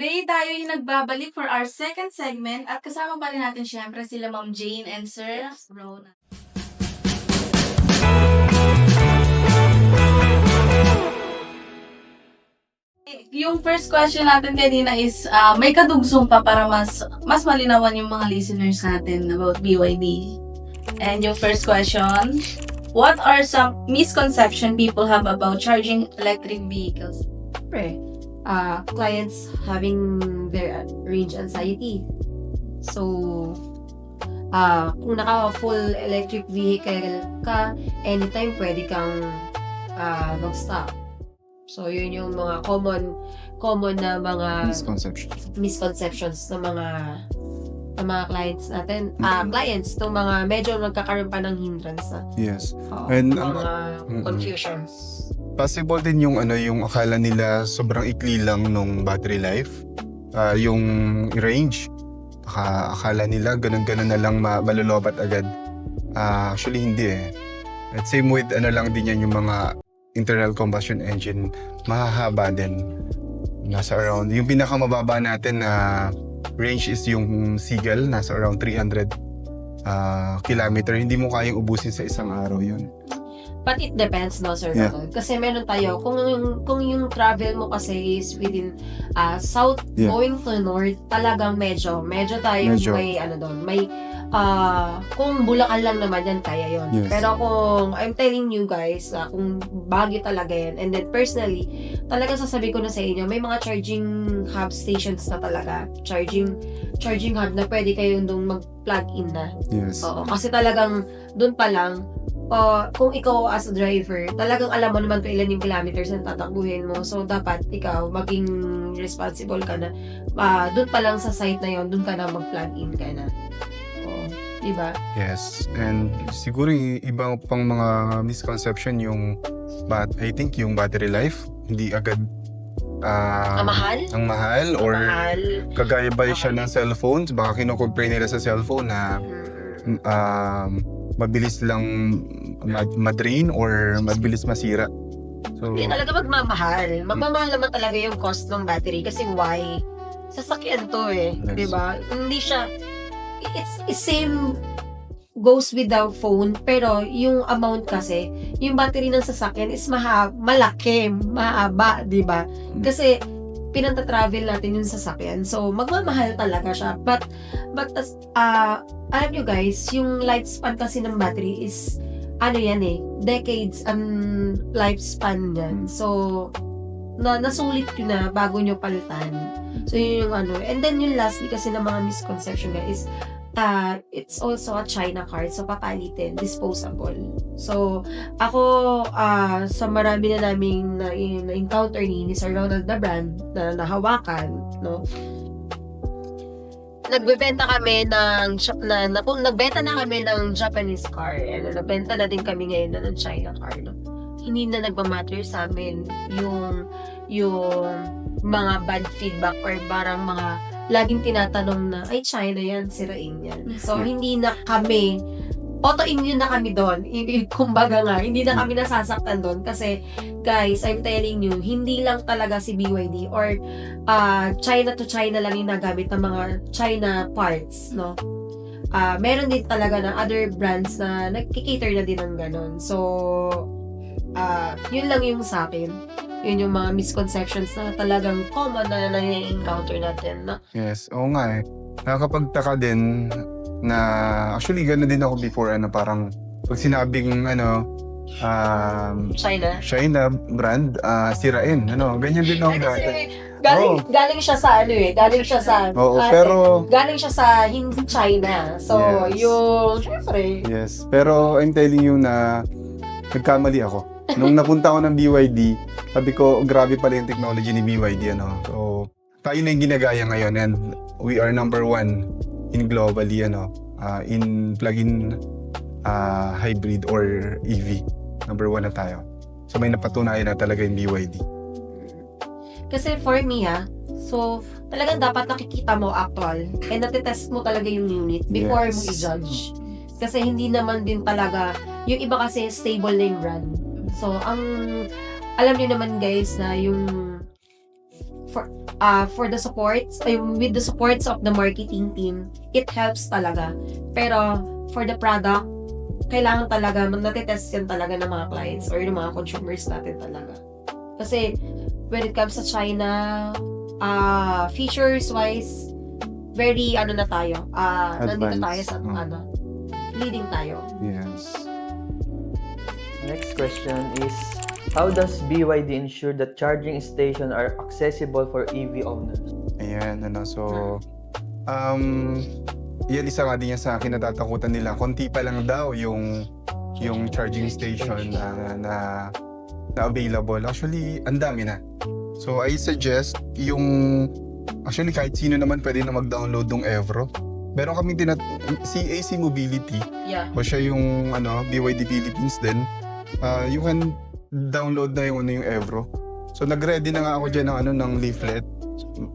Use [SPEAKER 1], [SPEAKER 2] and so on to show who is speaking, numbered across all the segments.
[SPEAKER 1] Today tayo yung nagbabalik for our second segment at kasama pa rin natin syempre sila Ma'am Jane and Sir Rona. Yung first question natin kanina is may kadugsong pa para mas malinawan yung mga listeners natin about BYD. And yung first question, what are some misconception people have about charging electric vehicles?
[SPEAKER 2] Siyempre, clients having their range anxiety. So, kung naka-full electric vehicle ka, anytime pwede kang mag-stop. So, yun yung mga common na mga misconceptions ng mga clients natin. Clients, itong mga medyo nagkakaroon pa ng hindrance na.
[SPEAKER 3] Yes.
[SPEAKER 2] And
[SPEAKER 3] And
[SPEAKER 2] confusions.
[SPEAKER 3] possible din yung yung akala nila sobrang ikli lang nung battery life, yung range. Akala nila ganun-ganun na lang malolobat agad. Actually hindi eh. At same with lang din yan yung mga internal combustion engine, mahahaba din. Nasa around, yung pinakamababa natin na range is yung Seagull, nasa around 300 kilometer. Hindi mo kayang ubusin sa isang araw yun.
[SPEAKER 2] But it depends, no, Sir
[SPEAKER 3] Yeah.
[SPEAKER 2] Ronald? Kasi meron tayo, kung yung travel mo kasi is within south
[SPEAKER 3] Yeah.
[SPEAKER 2] going to north, talagang medyo tayo
[SPEAKER 3] Medyo.
[SPEAKER 2] may kung Bulacan lang naman yan, kaya yon.
[SPEAKER 3] Yes.
[SPEAKER 2] Pero kung I'm telling you guys, kung Baguio talaga yan, and then personally, talagang sasabi ko na sa inyo, may mga charging hub stations na talaga. Charging hub na pwede kayong doon mag-plug in na.
[SPEAKER 3] Yes.
[SPEAKER 2] Oo, kasi talagang doon pa lang, kung ikaw as a driver, talagang alam mo naman kung ilan yung kilometers na tatakbuhin mo. So, dapat ikaw maging responsible ka na. Doon pa lang sa site na yon, doon ka na mag-plug in ka na. Oo, diba?
[SPEAKER 3] Yes. And siguro yung ibang pang mga misconception yung I think yung battery life hindi agad
[SPEAKER 2] Ang mahal?
[SPEAKER 3] ang mahal or
[SPEAKER 2] Mahal.
[SPEAKER 3] kagaya ba siya ng cellphones, baka kino-compare nila sa cellphone na mabilis lang ma-drain or mabilis masira. So,
[SPEAKER 2] Hindi talaga magmamahal. Magmamahal naman talaga yung cost ng battery kasi why? Sasakyan to eh.
[SPEAKER 3] Yes.
[SPEAKER 2] Diba? Hindi siya, it's same goes with the phone, pero yung amount kasi, yung battery ng sasakyan is malaki, mahaba, diba? Kasi, pinanta-travel natin yung sasakyan. So, magmamahal talaga siya. But alam nyo guys, yung lifespan kasi ng battery is, yan eh, decades ang lifespan niyan. So, nasulit yun na bago nyo palitan. So, yun yung And then, yung lastly kasi ng mga misconception nga is, it's also a China card. So, papalitin, disposable. So, ako, sa marami na naming na-encounter ni Sir Ronald na brand na nahawakan, no? Nagbebenta kami nagbenta na kami ng Japanese car. Nagbenta na din kami ngayon ng China car, no? Hindi na nagmamatter sa amin yung mga bad feedback or parang mga laging tinatanong na, ay, China yan, sirain yan. So, hindi na kami, auto-immune na kami doon. Kumbaga nga, hindi na kami nasasaktan doon. Kasi, guys, I'm telling you, hindi lang talaga si BYD or China to China lang yung nagamit ng mga China parts, no? Meron din talaga na other brands na nagkikater na din ng ganun. So, yun lang yung sa akin. Yun yung mga misconceptions na talagang common na na-encounter natin, no?
[SPEAKER 3] yes. Oo nga eh. Nakakapagtaka din na actually gano'n din ako before parang pag sinabing China brand, sirain. Ganyan din ako dati.
[SPEAKER 2] Galing siya sa
[SPEAKER 3] Oo, pero
[SPEAKER 2] galing siya sa hindi China. So,
[SPEAKER 3] Yes.
[SPEAKER 2] yung syempre,
[SPEAKER 3] yes. Pero I'm telling you na nagkamali ako. Nung napunta ako ng BYD, sabi ko, grabe pala yung technology ni BYD, So, tayo na yung ginagaya ngayon and we are number 1 in globally, in plug-in hybrid or EV. Number 1 na tayo. So, may napatunayan na talaga yung BYD.
[SPEAKER 2] kasi for me so talagang dapat nakikita mo actual and natitest mo talaga yung unit before
[SPEAKER 3] Yes.
[SPEAKER 2] mo i-judge. Kasi hindi naman din talaga, yung iba kasi stable na yung brand. So, alam niyo naman guys na yung for the supports, with the supports of the marketing team, it helps talaga. Pero for the product, kailangan talaga, natitest yan talaga ng mga clients or ng mga consumers natin talaga. Kasi when it comes to China, features-wise, very na tayo. Nandito tayo sa leading tayo.
[SPEAKER 3] Yes.
[SPEAKER 4] Next question is, how does BYD ensure that charging stations are accessible for EV owners?
[SPEAKER 3] Ayan, so, yan isa nga din yan sa akin natatakutan nila. Konti pa lang daw yung charging station na available. Actually, ang dami na. So, I suggest actually kahit sino naman pwede na mag-download ng Evro. Meron kami si AC Mobility,
[SPEAKER 2] Yeah.
[SPEAKER 3] o siya yung BYD Philippines din. You can download na yung Evro. So nag-ready na nga ako diyan ng leaflet.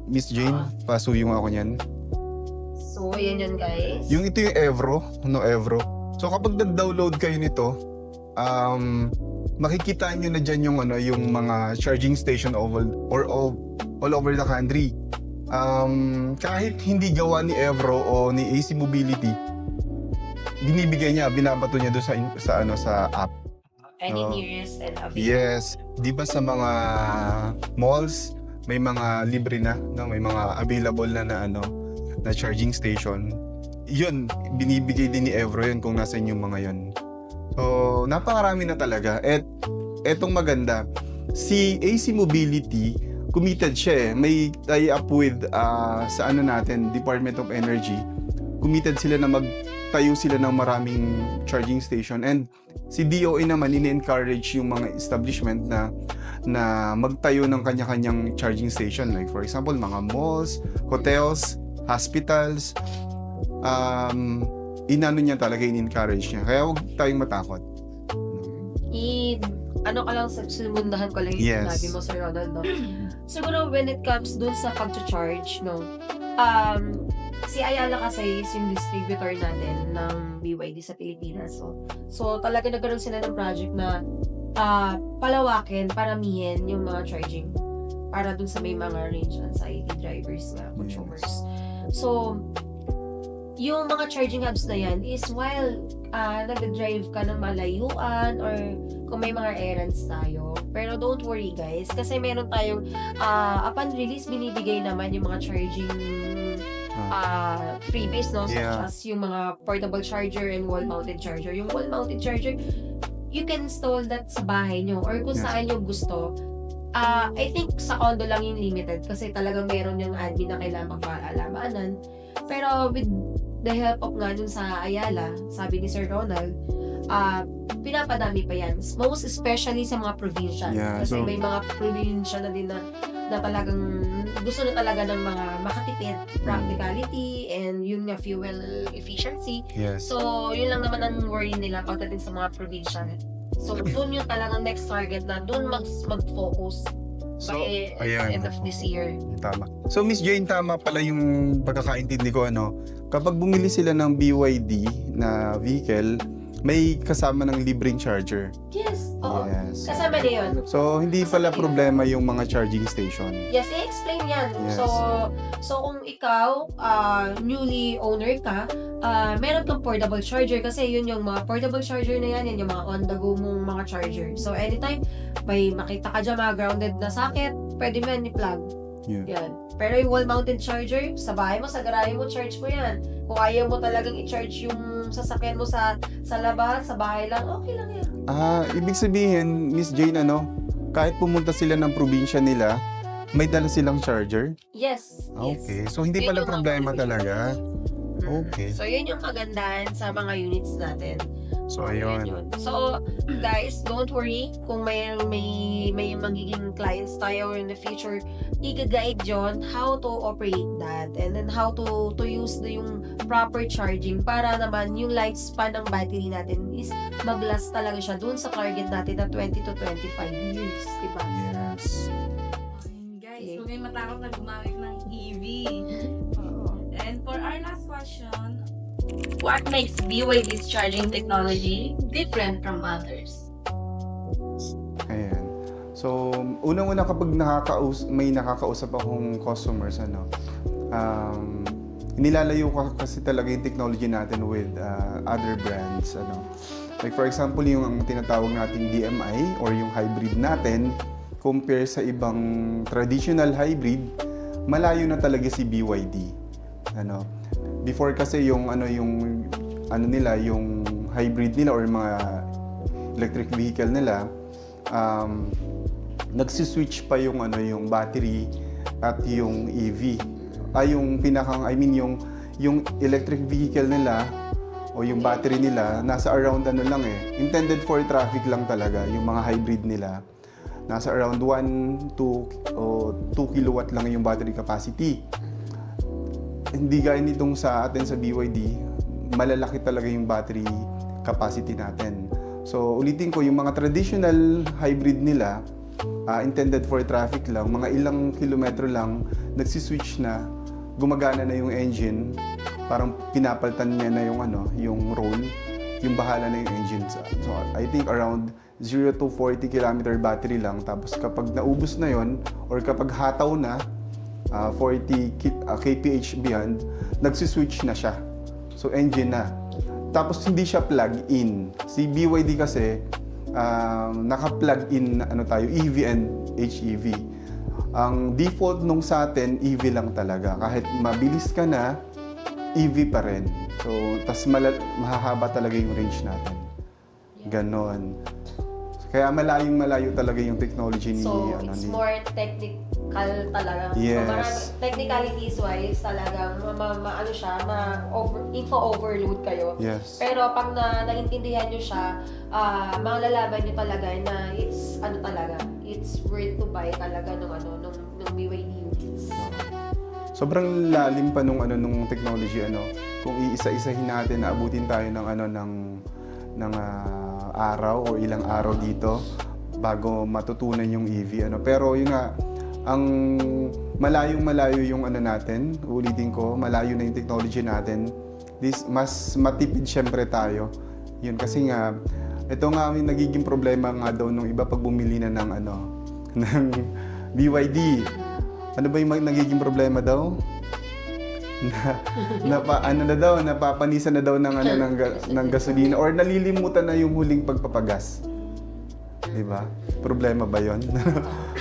[SPEAKER 3] Miss Jane, pasuyo nga ako niyan.
[SPEAKER 2] So, yan guys.
[SPEAKER 3] Ito yung Evro, Evro. So kapag nag-download kayo nito, makikita nyo na dyan yung mga charging station all over the country. Kahit hindi gawa ni Evro o ni AC Mobility, binibigay niya, binabato niya doon sa app.
[SPEAKER 2] Any nearest and available.
[SPEAKER 3] Yes, 'di ba sa mga malls may mga libre na, may mga available na charging station. 'Yun, binibigay din ni Evro 'yun kung nasaan yung mga 'yun. So, napakarami na talaga. At etong maganda, si AC Mobility committed siya may tie-up with sa Department of Energy. Committed sila na magtayo sila ng maraming charging station, and si DOE naman in-encourage yung mga establishment na magtayo ng kanya-kanyang charging station, like for example mga malls, hotels, hospitals. Niya talaga, in-encourage niya, kaya huwag tayong matakot.
[SPEAKER 2] Sumundahan ko lang yung
[SPEAKER 3] Yes.
[SPEAKER 2] sinabi mo, Sir Ronald, no? Siguro when it comes dun sa pag-charge, no? Si Ayala kasi is yung distributor natin ng BYD sa Pilipinas. So talaga nagkaroon sila ng project na palawakin, paramihin yung mga charging para dun sa may mga range anxiety drivers na consumers. So, yung mga charging hubs na yan is while nag-drive ka ng malayuan or kung may mga errands tayo. Pero don't worry guys, kasi meron tayong upon release, binibigay naman yung mga charging freebies, no? Such
[SPEAKER 3] Yeah.
[SPEAKER 2] as yung mga portable charger and wall-mounted charger. Yung wall-mounted charger, you can install that sa bahay nyo or kung
[SPEAKER 3] Yes.
[SPEAKER 2] saan nyo gusto. I think sa condo lang yung limited kasi talagang meron yung admin na kailangan magpaalamanan. Pero with the help of nga dun sa Ayala, sabi ni Sir Ronald, pinapadami pa yan. Most especially sa mga provincial.
[SPEAKER 3] Yeah,
[SPEAKER 2] Kasi
[SPEAKER 3] so-
[SPEAKER 2] may mga provincial na din na talagang gusto na talaga ng mga makatipid practicality and yun nga fuel efficiency.
[SPEAKER 3] Yes.
[SPEAKER 2] So, yun lang naman ang worry nila pagdating sa mga provincial. So, dun yung talagang next target na dun mag-focus
[SPEAKER 3] So,
[SPEAKER 2] by
[SPEAKER 3] ayan.
[SPEAKER 2] end of this year.
[SPEAKER 3] Tama. So, Miss Jane, tama pala yung pagkakaintindi ko, kapag bumili sila ng BYD na vehicle, may kasama ng libreng charger.
[SPEAKER 2] Yes, oo.
[SPEAKER 3] Yes.
[SPEAKER 2] Kasama na yun.
[SPEAKER 3] So, hindi pala problema yung mga charging station.
[SPEAKER 2] Yes, i-explain yan.
[SPEAKER 3] Yes.
[SPEAKER 2] So kung ikaw, newly owner ka, meron kang portable charger kasi yun yung mga portable charger na yan yung mga on-the-go mong mga charger. So anytime, may makita ka dyan mga grounded na socket, pwede mo yan i-plug.
[SPEAKER 3] Yeah.
[SPEAKER 2] Yan. Pero yung wall-mounted charger, sa bahay mo, sa garahe mo, charge mo yan. Kung ayaw mo talagang i-charge yung sasakyan mo sa labas, sa bahay lang, okay lang yan.
[SPEAKER 3] Ibig sabihin, Miss Jane, kahit pumunta sila ng probinsya nila, may dala silang charger?
[SPEAKER 2] Yes.
[SPEAKER 3] Okay. So, hindi
[SPEAKER 2] Yun
[SPEAKER 3] pala
[SPEAKER 2] yung
[SPEAKER 3] problema
[SPEAKER 2] mga
[SPEAKER 3] talaga. Okay.
[SPEAKER 2] So, yun yung kagandahan sa mga units natin.
[SPEAKER 3] So, ayun.
[SPEAKER 2] So, guys, don't worry kung may magiging clients tayo in the future. I-guide John how to operate that and then how to use yung proper charging para naman yung lifespan ng battery natin is mag-last talaga siya dun sa target natin na 20 to 25 years, diba?
[SPEAKER 3] Yes.
[SPEAKER 1] Guys, huwag kayong matakot na gumamit ng EV. And for our last question, what makes BYD's charging technology different from others?
[SPEAKER 3] Ayan. So, unang-una kapag may nakakausap akong customers, nilalayo ko kasi talaga yung technology natin with other brands. Like for example, yung ang tinatawag nating DMI or yung hybrid natin, compare sa ibang traditional hybrid, malayo na talaga si BYD. Before kasi yung hybrid nila or mga electric vehicle nila, nagsiswitch pa yung battery at yung EV. Yung electric vehicle nila o yung battery nila nasa around intended for traffic lang talaga yung mga hybrid nila. Nasa around 2 kilowatt lang yung battery capacity. Hindi gaya nitong sa atin sa BYD, malalaki talaga yung battery capacity natin. So ulitin ko, yung mga traditional hybrid nila, intended for traffic lang, mga ilang kilometro lang, nagsiswitch na, gumagana na yung engine, parang pinapalitan niya na yung role, yung bahala na yung engine. So I think around 0 to 40 kilometer battery lang, tapos kapag naubos na yon or kapag hataw na, 40 kph beyond, nagsiswitch na siya. So engine na. Tapos hindi siya plug-in. Si BYD kasi, naka-plug in EV and HEV. Ang default nung sa atin, EV lang talaga. Kahit mabilis ka na, EV pa rin. So, tas mahahaba talaga yung range natin. Ganon. Kaya malayo talaga yung technology ni
[SPEAKER 2] So, it's more technical talaga.
[SPEAKER 3] Yes.
[SPEAKER 2] So, technicalities-wise, talagang info-overload kayo.
[SPEAKER 3] Yes.
[SPEAKER 2] Pero pag naintindihan nyo siya, malalaman nyo talaga na it's worth to buy talaga nung BYD units.
[SPEAKER 3] Sobrang lalim pa nung technology kung iisa-isahin natin, naabutin tayo ng araw o ilang araw dito bago matutunan yung EV pero yun nga, ang malayo yung natin, ulitin ko, malayo na yung technology natin. Mas matipid syempre tayo. Yun kasi nga, ito nga yung nagiging problema nga daw nung iba pag bumili na ng BYD. Ano ba yung nagiging problema daw? Napapanisan na daw ng gasolina or nalilimutan na yung huling pagpapagas. 'Di ba? Problema ba 'yon?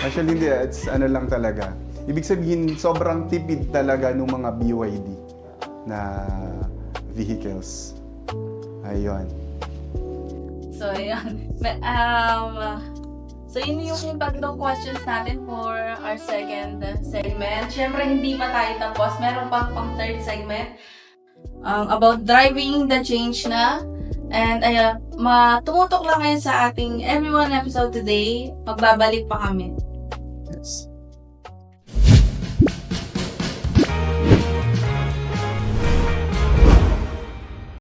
[SPEAKER 3] Actually hindi, it's lang talaga. Ibig sabihin sobrang tipid talaga ng mga BYD na vehicles. Ayun.
[SPEAKER 1] So, ayun. So, yun yung tatlong questions natin for our second segment. Siyempre, hindi pa tayo tapos. Meron pang third segment about driving the change na. And, tumutok lang ngayon sa ating everyone episode today. Magbabalik pa kami.